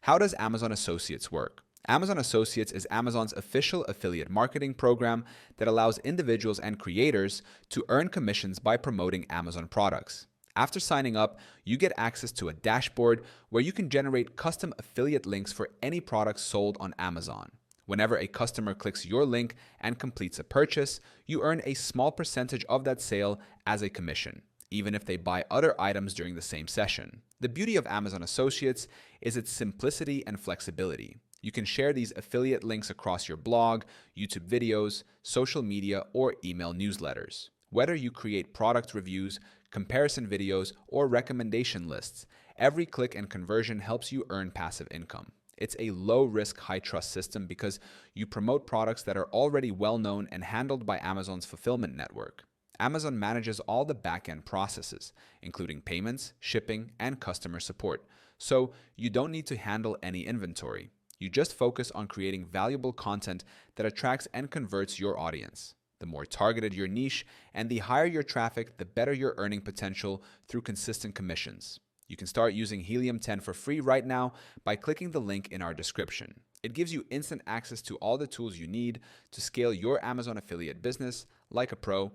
How does Amazon Associates work? Amazon Associates is Amazon's official affiliate marketing program that allows individuals and creators to earn commissions by promoting Amazon products. After signing up, you get access to a dashboard where you can generate custom affiliate links for any products sold on Amazon. Whenever a customer clicks your link and completes a purchase, you earn a small percentage of that sale as a commission, even if they buy other items during the same session. The beauty of Amazon Associates is its simplicity and flexibility. You can share these affiliate links across your blog, YouTube videos, social media, or email newsletters. Whether you create product reviews, comparison videos, or recommendation lists, every click and conversion helps you earn passive income. It's a low-risk, high-trust system because you promote products that are already well-known and handled by Amazon's fulfillment network. Amazon manages all the back-end processes, including payments, shipping, and customer support, so you don't need to handle any inventory. You just focus on creating valuable content that attracts and converts your audience. The more targeted your niche and the higher your traffic, the better your earning potential through consistent commissions. You can start using Helium 10 for free right now by clicking the link in our description. It gives you instant access to all the tools you need to scale your Amazon affiliate business like a pro